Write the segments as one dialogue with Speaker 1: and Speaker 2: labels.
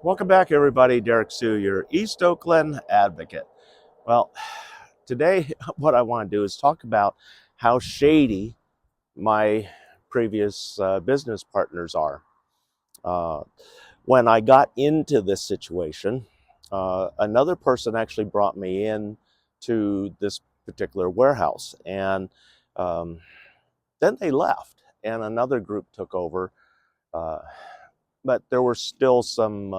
Speaker 1: Welcome back, everybody. Derrick Soo, your East Oakland advocate. Well, today what I want to do is talk about how shady my previous business partners are. Uh, when I got into this situation, another person actually brought me in to this particular warehouse, and um, then they left, and another group took over. Uh, but there were still some.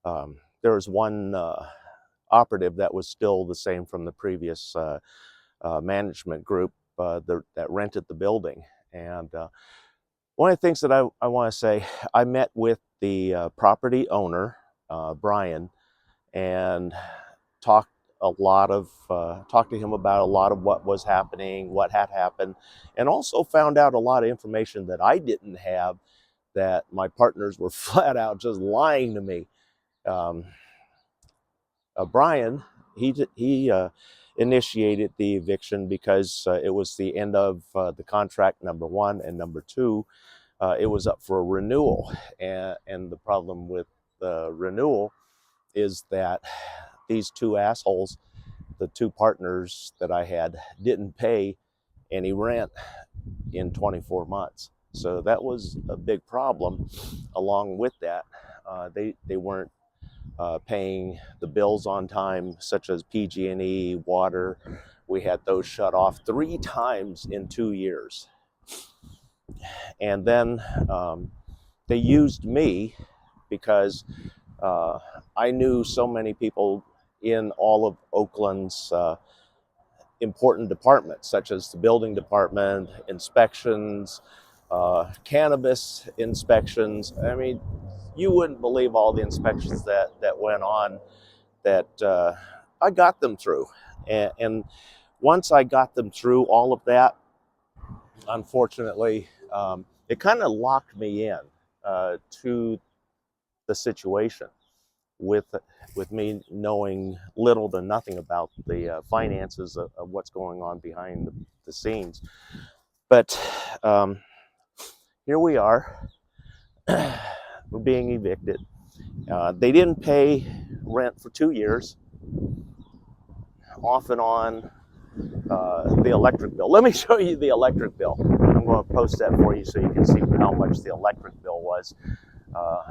Speaker 1: There was one operative that was still the same from the previous management group that rented the building. And one of the things that I want to say, I met with the property owner, Brian, and talked talked to him about a lot of what was happening, what had happened, and also found out a lot of information that I didn't have, that my partners were flat out just lying to me. Um, Brian, he initiated the eviction because it was the end of the contract, number one, and number two, it was up for a renewal. And the problem with the renewal is that these two assholes, the two partners that I had, didn't pay any rent in 24 months. So that was a big problem. Along with that, they weren't paying the bills on time, such as PG&E, water. We had those shut off 3 times in 2 years. And then they used me because I knew so many people in all of Oakland's important departments, such as the building department, inspections, cannabis inspections. I mean, you wouldn't believe all the inspections that went on, that I got them through. And once I got them through all of that, unfortunately, it kind of locked me in to the situation, with me knowing little to nothing about the finances of what's going on behind the scenes. But here we are, we're being evicted. They didn't pay rent for 2 years, off and on. The electric bill. Let me show you the electric bill. I'm going to post that for you so you can see how much the electric bill was uh,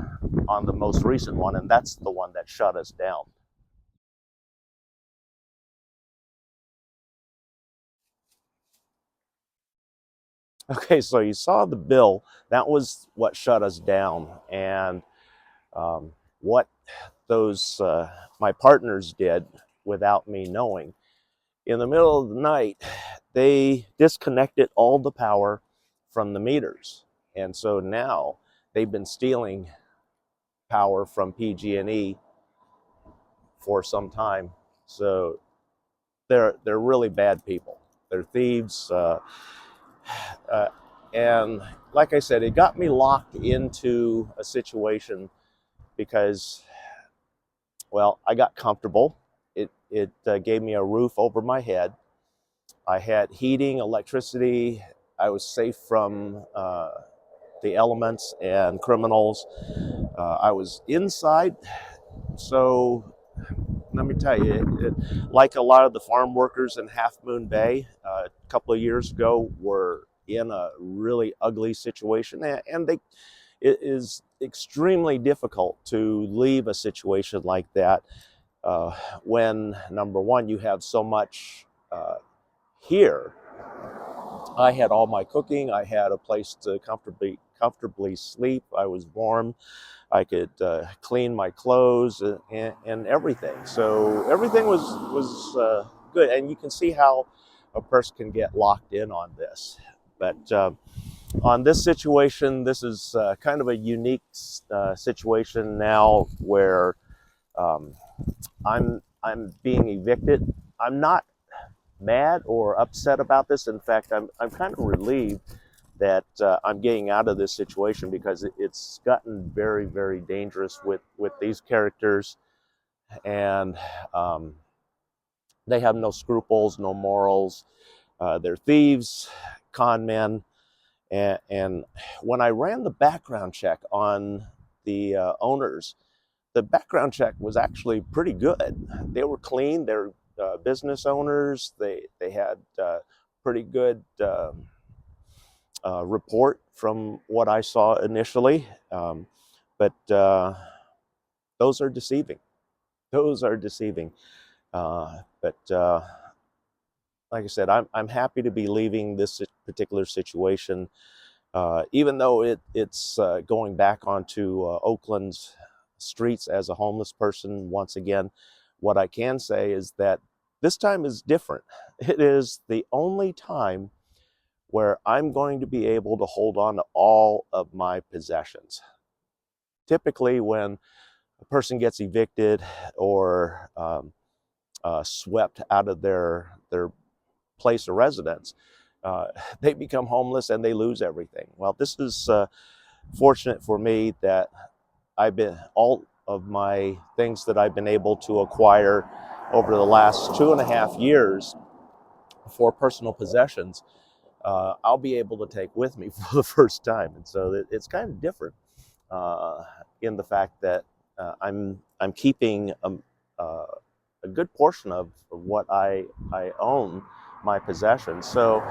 Speaker 1: on the most recent one, and that's the one that shut us down. Okay, so you saw the bill. That was what shut us down, and what those my partners did without me knowing. In the middle of the night, they disconnected all the power from the meters, and so now they've been stealing power from PG&E for some time. So they're really bad people. They're thieves, uh, and like I said, it got me locked into a situation because, well, I got comfortable. It gave me a roof over my head. I had heating, electricity. I was safe from the elements and criminals. I was inside, so let me tell you, like a lot of the farm workers in Half Moon Bay a couple of years ago were in a really ugly situation, and it is extremely difficult to leave a situation like that when, number one, you have so much here. I had all my cooking. I had a place to comfortably sleep. I was warm. I could clean my clothes and everything. So everything was good, and you can see how a person can get locked in on this. But on this situation, this is kind of a unique situation now where um, I'm being evicted. I'm not mad or upset about this. In fact, I'm kind of relieved that I'm getting out of this situation, because it's gotten very, very dangerous with these characters, and um, they have no scruples, no morals. They're thieves, con men, and when I ran the background check on the owners, the background check was actually pretty good. They were clean. They're business owners. They had pretty good report from what I saw initially, but those are deceiving. Those are deceiving. But like I said, I'm happy to be leaving this particular situation, even though it's going back onto Oakland's streets as a homeless person once again. What I can say is that this time is different. It is the only time where I'm going to be able to hold on to all of my possessions. Typically, when a person gets evicted or swept out of their place of residence, they become homeless and they lose everything. Well, this is fortunate for me that all of my things that I've been able to acquire over the last 2.5 years for personal possessions, I'll be able to take with me for the first time. And so it's kind of different in the fact that I'm keeping a good portion of what I own, my possessions. So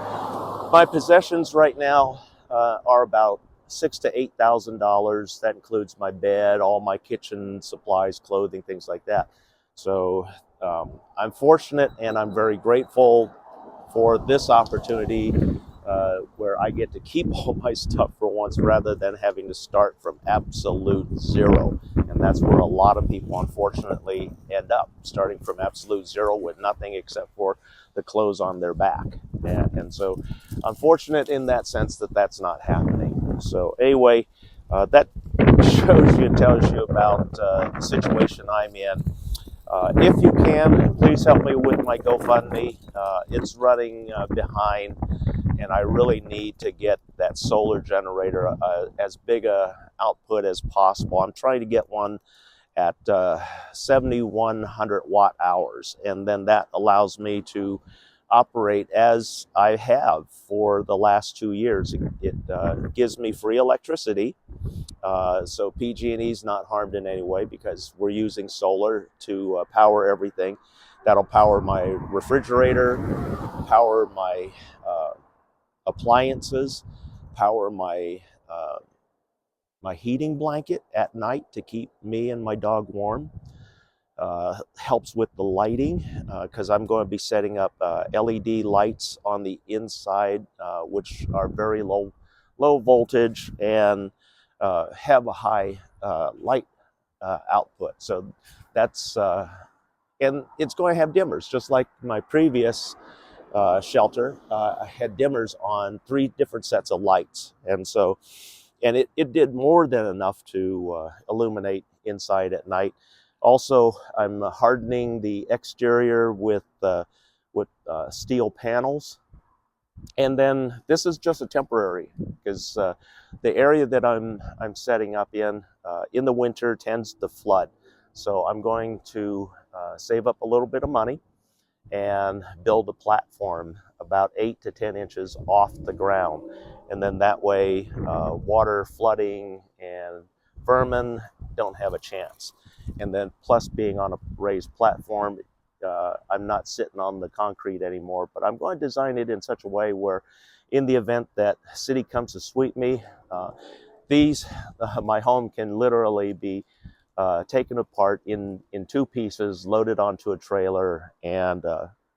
Speaker 1: my possessions right now are about $6,000 to $8,000. That includes my bed, all my kitchen supplies, clothing, things like that. So I'm fortunate and I'm very grateful for this opportunity where I get to keep all my stuff for once rather than having to start from absolute zero. And that's where a lot of people, unfortunately, end up, starting from absolute zero with nothing except for the clothes on their back. And so I'm fortunate in that sense that that's not happening. So anyway, that shows you and tells you about the situation I'm in. If you can, please help me with my GoFundMe. It's running behind, and I really need to get that solar generator as big a output as possible. I'm trying to get one at 7,100 watt hours, and then that allows me to operate as I have for the last 2 years. It gives me free electricity. So PG&E is not harmed in any way because we're using solar to power everything. That'll power my refrigerator, power my appliances, power my heating blanket at night to keep me and my dog warm. Helps with the lighting because I'm going to be setting up LED lights on the inside, which are very low voltage and have a high light output. So that's and it's going to have dimmers, just like my previous shelter. I had dimmers on 3 different sets of lights, and so it did more than enough to illuminate inside at night. Also, I'm hardening the exterior with steel panels. And then this is just a temporary, because the area that I'm setting up in the winter tends to flood. So I'm going to save up a little bit of money and build a platform about 8 to 10 inches off the ground. And then that way water, flooding, and vermin don't have a chance. And then plus being on a raised platform, I'm not sitting on the concrete anymore, but I'm going to design it in such a way where in the event that city comes to sweep me, my home can literally be taken apart in 2 pieces, loaded onto a trailer, and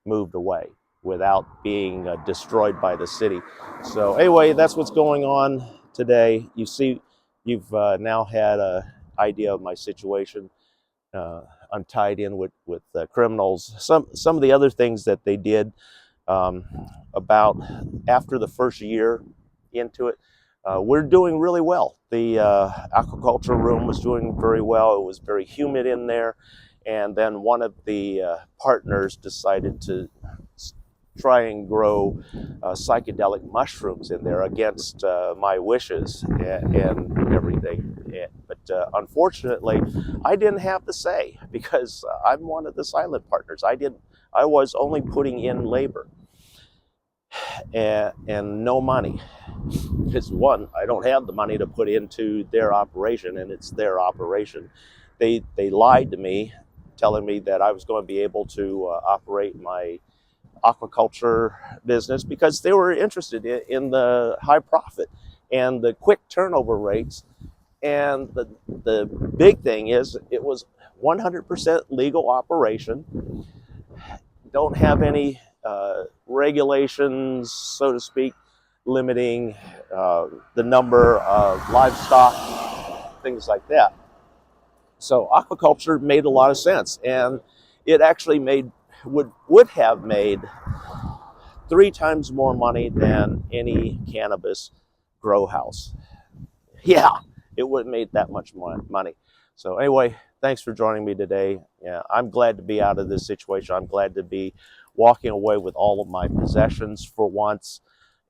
Speaker 1: moved away without being destroyed by the city. So anyway, that's what's going on today. You've now had an idea of my situation. I'm tied in with criminals. Some of the other things that they did about after the first year into it, we're doing really well. The aquaculture room was doing very well. It was very humid in there. And then one of the partners decided to try and grow psychedelic mushrooms in there against my wishes and everything. But unfortunately, I didn't have the say because I'm one of the silent partners. I was only putting in labor and no money. Because one, I don't have the money to put into their operation, and it's their operation. they lied to me, telling me that I was going to be able to operate my aquaculture business because they were interested in the high profit and the quick turnover rates. And the big thing is it was 100% legal operation. Don't have any regulations, so to speak, limiting the number of livestock, things like that. So aquaculture made a lot of sense, and it actually would have made 3 times more money than any cannabis grow house. Yeah, it would have made that much money. So anyway, thanks for joining me today. Yeah, I'm glad to be out of this situation. I'm glad to be walking away with all of my possessions for once.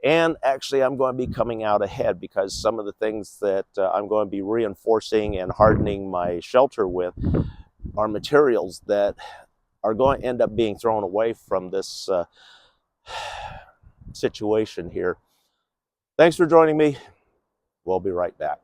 Speaker 1: And actually, I'm going to be coming out ahead because some of the things that I'm going to be reinforcing and hardening my shelter with are materials that are going to end up being thrown away from this situation here. Thanks for joining me. We'll be right back.